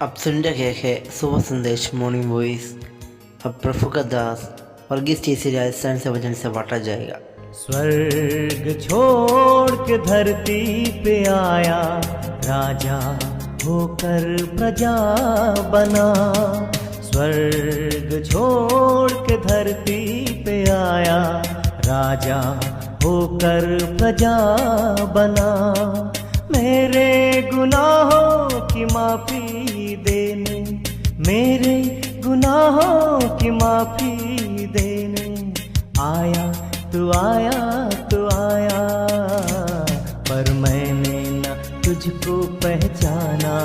आप सुन रहे हैं सुबह संदेश मॉर्निंग वॉइस। अब प्रभु का दास वर्गीस जैसे राजस्थान से वचन से बांटा जाएगा। स्वर्ग छोड़ के धरती पे आया, राजा होकर प्रजा बना। स्वर्ग छोड़ के धरती पे आया, राजा होकर प्रजा बना। मेरे गुनाहों की माफी देने, मेरे गुनाहों की माफी देने आया तू, आया तू आया। पर मैंने न तुझको पहचाना,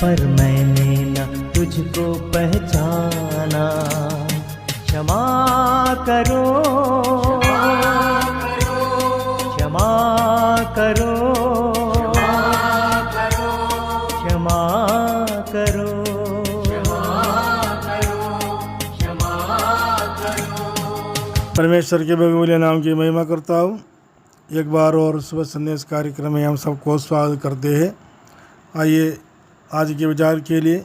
पर मैंने न तुझको पहचाना। क्षमा करो, क्षमा करो, क्षमा करो, परमेश्वर के बहुमूल्य नाम की महिमा करता हूँ। एक बार और सुबह संदेश कार्यक्रम में हम सबको स्वागत करते हैं। आइए आज के विचार के लिए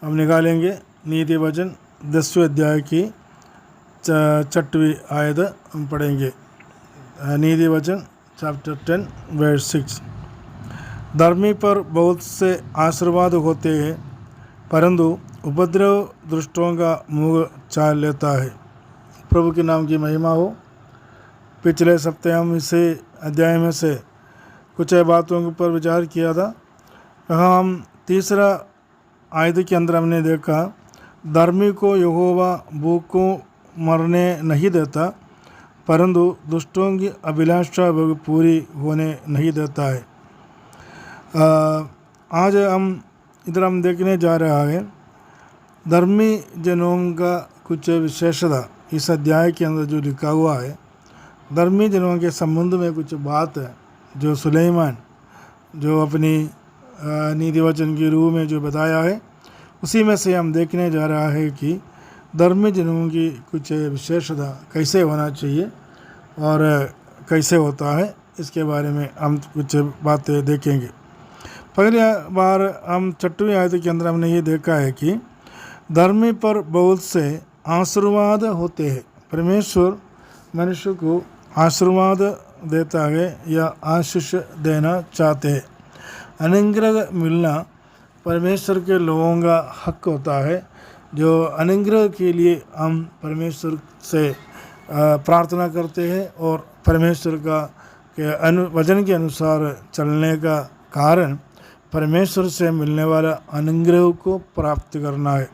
हम निकालेंगे नीति वचन 10वें अध्याय की 6वीं आयत हम पढ़ेंगे। नीति वचन चैप्टर 10 वर्स 6। धर्मी पर बहुत से आशीर्वाद होते हैं, परंतु उपद्रव दुष्टों का मुँह चाल लेता है। प्रभु के नाम की महिमा हो। पिछले सप्ताह हम इसे अध्याय में से कुछ बातों के ऊपर विचार किया था। वहाँ हम तीसरा आयत के अंदर हमने देखा, धर्मी को यहोवा भूख को मरने नहीं देता, परंतु दुष्टों की अभिलाषा पूरी होने नहीं देता है। आज इधर हम देखने जा रहा है धर्मी जनों का कुछ विशेषता इस अध्याय के अंदर जो लिखा हुआ है। धर्मी जनों के संबंध में कुछ बात है जो सुलेमान जो अपनी नीति वचन के रूप में जो बताया है, उसी में से हम देखने जा रहा है कि धर्मी जनों की कुछ विशेषता कैसे होना चाहिए और कैसे होता है, इसके बारे में हम कुछ बातें देखेंगे। पहली बार हम 6वीं आयत के अंदर हमने ये देखा है कि धर्मी पर बहुत से आशीर्वाद होते हैं। परमेश्वर मनुष्य को आशीर्वाद देता है या आशीष देना चाहते हैं। अनुग्रह मिलना परमेश्वर के लोगों का हक होता है। जो अनुग्रह के लिए हम परमेश्वर से प्रार्थना करते हैं और परमेश्वर का वचन के अनुसार चलने का कारण परमेश्वर से मिलने वाला अनुग्रह को प्राप्त करना है।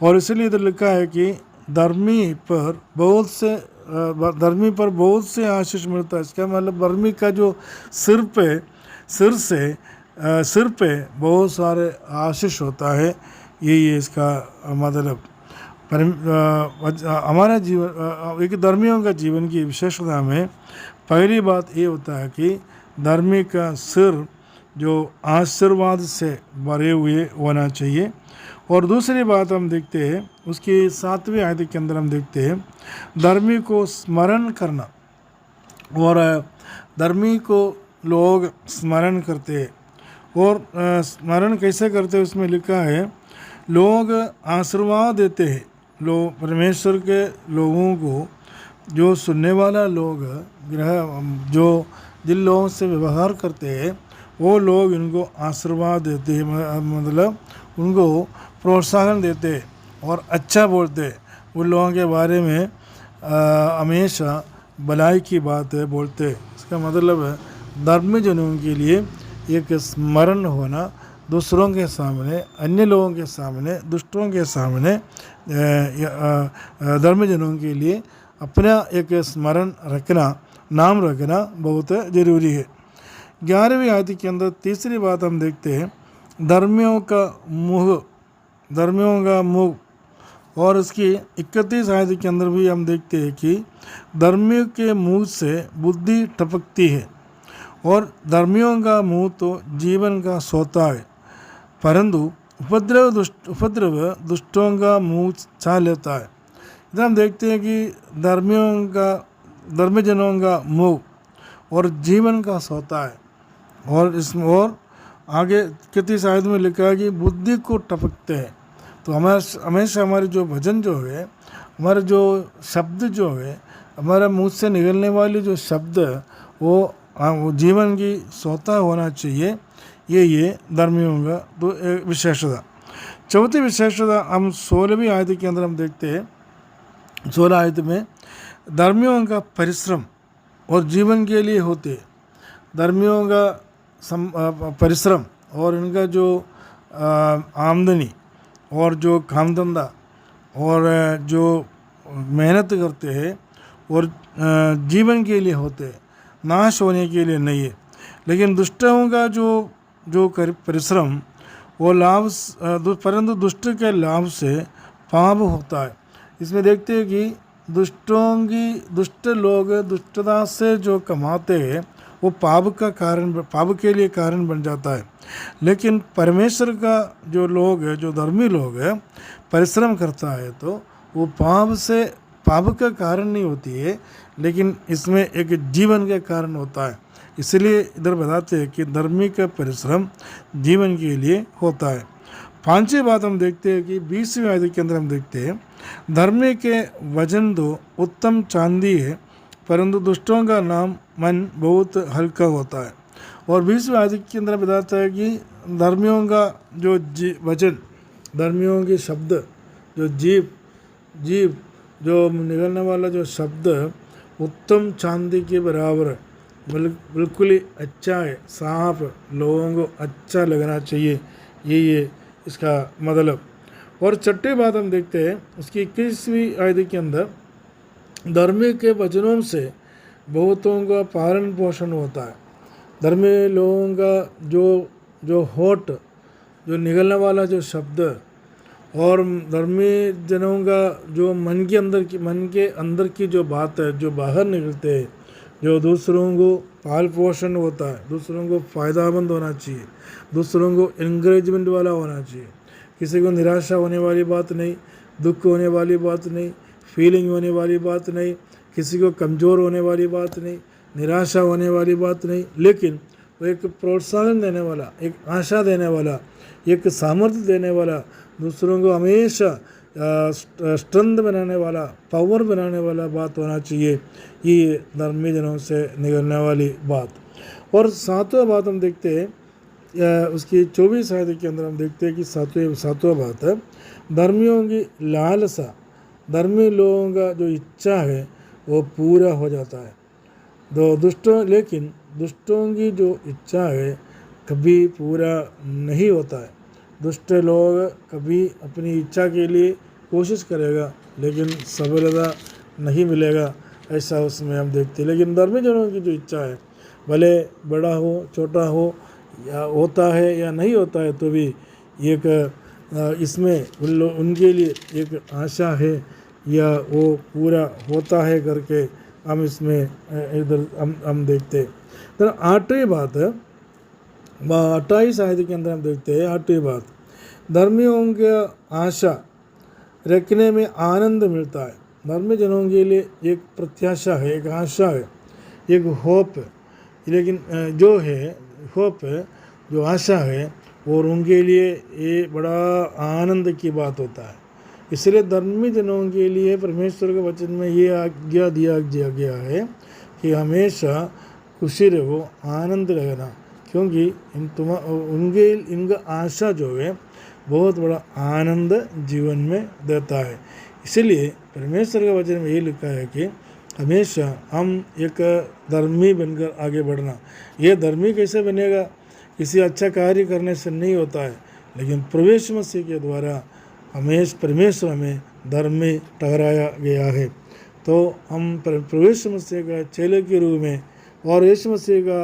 और इसलिए इधर लिखा है कि धर्मी पर बहुत से आशीष मिलता है। इसका मतलब धर्मी का जो सिर पे बहुत सारे आशीष होता है, यही है इसका मतलब। हमारा जीवन एक धर्मियों का जीवन की विशेषता में पहली बात ये होता है कि धर्मी का सिर जो आशीर्वाद से भरे हुए होना चाहिए। और दूसरी बात हम देखते हैं उसकी 7वीं आयत के अंदर हम देखते हैं धर्मी को स्मरण करना। और धर्मी को लोग स्मरण करते हैं। और स्मरण कैसे करते हैं उसमें लिखा है, लोग आशीर्वाद देते हैं। लोग परमेश्वर के लोगों को, जो सुनने वाला लोग जो जिन लोगों से व्यवहार करते हैं, वो लोग इनको आशीर्वाद देते हैं, मतलब उनको प्रोत्साहन देते और अच्छा बोलते। उन लोगों के बारे में हमेशा भलाई की बात बोलते। इसका मतलब है धर्मी जनों के लिए एक स्मरण होना, दूसरों के सामने, अन्य लोगों के सामने, दुष्टों के सामने धर्मी जनों के लिए अपना एक स्मरण रखना, नाम रखना बहुत ज़रूरी है। 11वीं आयत के अंदर तीसरी बात हम देखते हैं धर्मियों का मुँह। और इसकी 31 आयत के अंदर भी हम देखते हैं कि धर्मियों के मुँह से बुद्धि टपकती है और धर्मियों का मुँह तो जीवन का सोता है, परंतु उपद्रव दुष्टों का मुँह छा लेता है। इधर हम देखते हैं कि धर्मी जनों का मुँह और जीवन का सोता है। और आगे कितनी शायद में लिखा है कि बुद्धि को टपकते हैं। तो हमेशा हमारे जो भजन जो है, हमारे जो शब्द जो है, हमारे मुँह से निकलने वाले जो शब्द वो जीवन की स्वतः होना चाहिए। ये धर्मियों का तो एक विशेषता। चौथी विशेषता हम 16वीं आयत के अंदर हम देखते हैं। 16 आयत में धर्मियों का परिश्रम और जीवन के लिए होते, धर्मियों का परिश्रम और इनका जो आमदनी और जो काम धंधा और जो मेहनत करते हैं और जीवन के लिए होते हैं, नाश होने के लिए नहीं है। लेकिन दुष्टों का जो परिश्रम वो लाभ, परंतु दुष्ट के लाभ से पाप होता है। इसमें देखते हैं कि दुष्ट लोग दुष्टता से जो कमाते हैं वो पाप के लिए कारण बन जाता है। लेकिन परमेश्वर का जो लोग है, जो धर्मी लोग है, परिश्रम करता है तो वो पाप का कारण नहीं होती है, लेकिन इसमें एक जीवन का कारण होता है। इसलिए इधर बताते हैं कि धर्मी का परिश्रम जीवन के लिए होता है। पांचवी बात हम देखते हैं कि 20वीं आयत के अंदर हम देखते हैं, धर्मी के वजन तो उत्तम चांदी है, परंतु दुष्टों का नाम मन बहुत हल्का होता है। और 20वीं आयत के अंदर बताता है कि धर्मियों का जो वचन, धर्मियों के शब्द, जो जीव जो निकलने वाला जो शब्द उत्तम चांदी के बराबर है, बिल्कुल ही अच्छा है, साफ, लोगों को अच्छा लगना चाहिए। ये इसका मतलब। और छठी बात हम देखते हैं उसकी 21वीं आयत के अंदर, धर्मी के वचनों से बहुतों का पालन पोषण होता है। धर्मी लोगों का जो होठ, जो निकलने वाला जो शब्द, और धर्मी जनों का जो मन के अंदर की जो बात है, जो बाहर निकलते हैं, जो दूसरों को पाल पोषण होता है, दूसरों को फ़ायदामंद होना चाहिए, दूसरों को इंकरेजमेंट वाला होना चाहिए, किसी को निराशा होने वाली बात नहीं, दुख होने वाली बात नहीं, फीलिंग होने वाली बात नहीं, किसी को कमज़ोर होने वाली बात नहीं, निराशा होने वाली बात नहीं, लेकिन वो एक प्रोत्साहन देने वाला, एक आशा देने वाला, एक सामर्थ्य देने वाला, दूसरों को हमेशा स्ट्रेंथ बनाने वाला, पावर बनाने वाला बात होना चाहिए। ये धर्मी जनों से निकलने वाली बात। और 7वां बात हम देखते हैं, उसकी 24 आयत के अंदर हम देखते हैं कि 7वां बात है, धर्मियों की लालसा, धर्मी लोगों का जो इच्छा है वो पूरा हो जाता है। लेकिन दुष्टों की जो इच्छा है कभी पूरा नहीं होता है। दुष्ट लोग कभी अपनी इच्छा के लिए कोशिश करेगा लेकिन सफलता नहीं मिलेगा, ऐसा उसमें हम देखते हैं। लेकिन धर्मी जनों की जो इच्छा है, भले बड़ा हो छोटा हो, या होता है या नहीं होता है, तो भी एक इसमें उनके लिए एक आशा है या वो पूरा होता है करके हम इसमें इधर हम देखते हैं। तो 8वीं बात है, 28 आयत के अंदर हम देखते हैं 8वीं बात, धर्मियों की आशा रखने में आनंद मिलता है। धर्मी जनों के लिए एक प्रत्याशा है, एक आशा है, एक होप है। लेकिन जो है होप है, जो आशा है, और उनके लिए ये बड़ा आनंद की बात होता है। इसलिए धर्मी जनों के लिए परमेश्वर के वचन में ये आज्ञा दिया गया है कि हमेशा खुशी रहो, आनंद रखना, क्योंकि इनका आशा जो है बहुत बड़ा आनंद जीवन में देता है। इसलिए परमेश्वर के वचन में ये लिखा है कि हमेशा हम एक धर्मी बनकर आगे बढ़ना। ये धर्मी कैसे बनेगा? किसी अच्छा कार्य करने से नहीं होता है, लेकिन प्रवेश मसीह के द्वारा परमेश्वर हमें धर्मी ठहराया गया है। तो हम प्रवेश मसीह का चेले के रूप में और यीशु मसीह का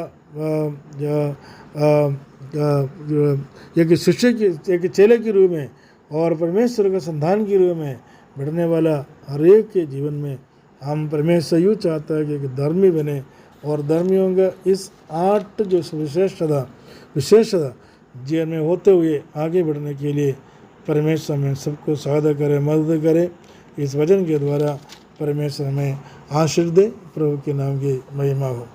एक शिष्य के, एक चेले के रूप में और परमेश्वर का संतान के रूप में बढ़ने वाला हर एक के जीवन में हम परमेश्वर यूँ चाहता है कि धर्मी बने, और धर्मियों का इस 8 जो विशेषता जीवन में होते हुए आगे बढ़ने के लिए परमेश्वर में सबको सहायता करे, मदद करे। इस वचन के द्वारा परमेश्वर हमें आशीर्वाद दे। प्रभु के नाम की महिमा हो।